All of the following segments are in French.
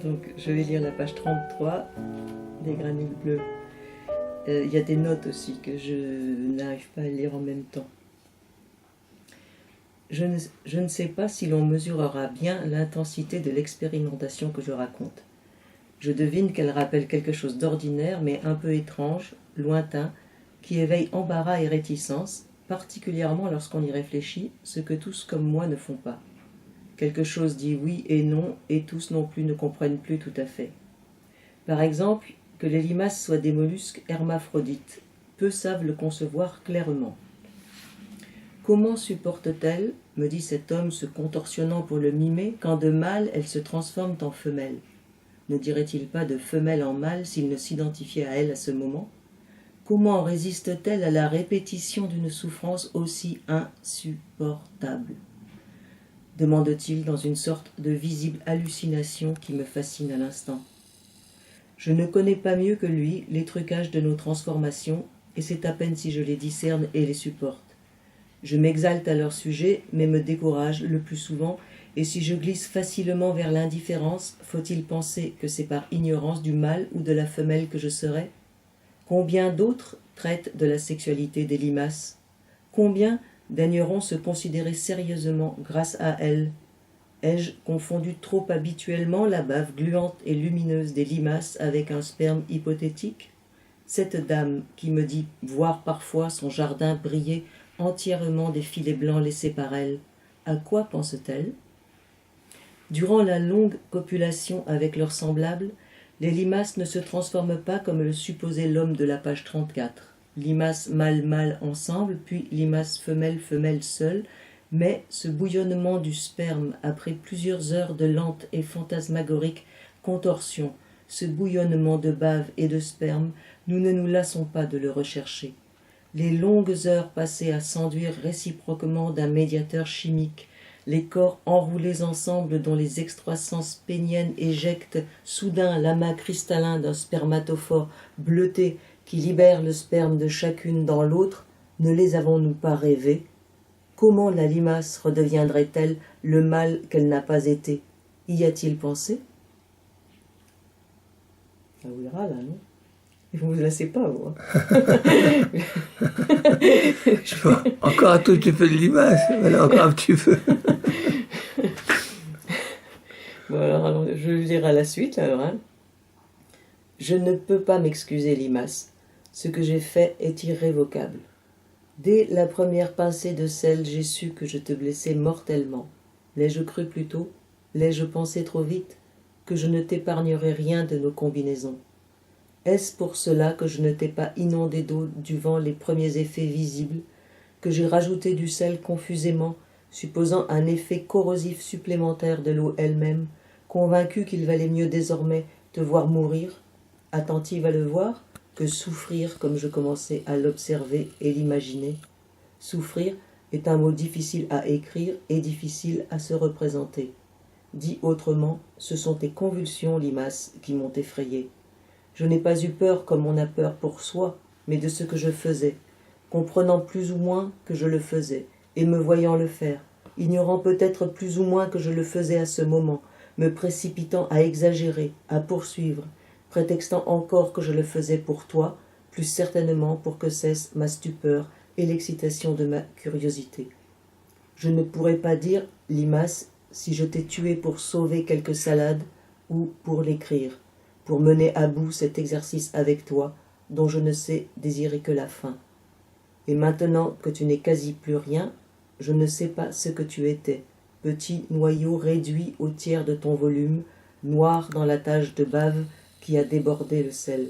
Donc je vais lire la page 33 des granules bleus. Il y a des notes aussi que je n'arrive pas à lire en même temps. Je ne sais pas si l'on mesurera bien l'intensité de l'expérimentation que je raconte. Je devine qu'elle rappelle quelque chose d'ordinaire mais un peu étrange, lointain, qui éveille embarras et réticence, particulièrement lorsqu'on y réfléchit, ce que tous comme moi ne font pas. Quelque chose dit oui et non, et tous non plus ne comprennent plus tout à fait. Par exemple, que les limaces soient des mollusques hermaphrodites, peu savent le concevoir clairement. Comment supporte-t-elle, me dit cet homme se contorsionnant pour le mimer, quand de mâle elles se transforment en femelles? Ne dirait-il pas de femelle en mâle s'il ne s'identifiait à elle à ce moment? Comment résiste-t-elle à la répétition d'une souffrance aussi insupportable? Demande-t-il dans une sorte de visible hallucination qui me fascine à l'instant. Je ne connais pas mieux que lui les trucages de nos transformations, et c'est à peine si je les discerne et les supporte. Je m'exalte à leur sujet, mais me décourage le plus souvent, et si je glisse facilement vers l'indifférence, faut-il penser que c'est par ignorance du mâle ou de la femelle que je serai? Combien d'autres traitent de la sexualité des limaces? Combien daigneront se considérer sérieusement grâce à elles? Ai-je confondu trop habituellement la bave gluante et lumineuse des limaces avec un sperme hypothétique? Cette dame qui me dit voir parfois son jardin briller entièrement des filets blancs laissés par elle, à quoi pense-t-elle? Durant la longue copulation avec leurs semblables, les limaces ne se transforment pas comme le supposait l'homme de la page 34. Limaces mâle-mâle ensemble, puis limaces femelle-femelle seule, mais ce bouillonnement du sperme après plusieurs heures de lente et fantasmagorique contorsion, ce bouillonnement de bave et de sperme, nous ne nous lassons pas de le rechercher. Les longues heures passées à s'enduire réciproquement d'un médiateur chimique, les corps enroulés ensemble dont les excroissances péniennes éjectent soudain l'amas cristallin d'un spermatophore bleuté qui libère le sperme de chacune dans l'autre, ne les avons-nous pas rêvés? Comment la limace redeviendrait-elle le mâle qu'elle n'a pas été? Y a-t-il pensé? Ça vous ira là, non? Vous ne vous lassez pas, vous. Encore un tout petit peu de limace, voilà, encore un petit peu. Bon, alors, je lirai la suite, alors. Hein. Je ne peux pas m'excuser, limace. Ce que j'ai fait est irrévocable. Dès la première pincée de sel, j'ai su que je te blessais mortellement. L'ai-je cru plus tôt? L'ai-je pensé trop vite? Que je ne t'épargnerai rien de nos combinaisons. Est-ce pour cela que je ne t'ai pas inondé d'eau durant les premiers effets visibles, que j'ai rajouté du sel confusément, supposant un effet corrosif supplémentaire de l'eau elle-même, convaincu qu'il valait mieux désormais te voir mourir, attentive à le voir, que souffrir comme je commençais à l'observer et l'imaginer? Souffrir est un mot difficile à écrire et difficile à se représenter. Dit autrement, ce sont tes convulsions, limace, qui m'ont effrayé. Je n'ai pas eu peur comme on a peur pour soi, mais de ce que je faisais, comprenant plus ou moins que je le faisais, et me voyant le faire, ignorant peut-être plus ou moins que je le faisais à ce moment, me précipitant à exagérer, à poursuivre, prétextant encore que je le faisais pour toi, plus certainement pour que cesse ma stupeur et l'excitation de ma curiosité. Je ne pourrais pas dire, limace, si je t'ai tué pour sauver quelque salade ou pour l'écrire, pour mener à bout cet exercice avec toi, dont je ne sais désirer que la fin. Et maintenant que tu n'es quasi plus rien, je ne sais pas ce que tu étais, petit noyau réduit au tiers de ton volume, noir dans la tache de bave qui a débordé le sel.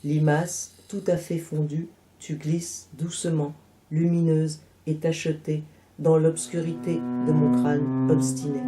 Limace, tout à fait fondue, tu glisses doucement, lumineuse et tachetée, dans l'obscurité de mon crâne obstiné.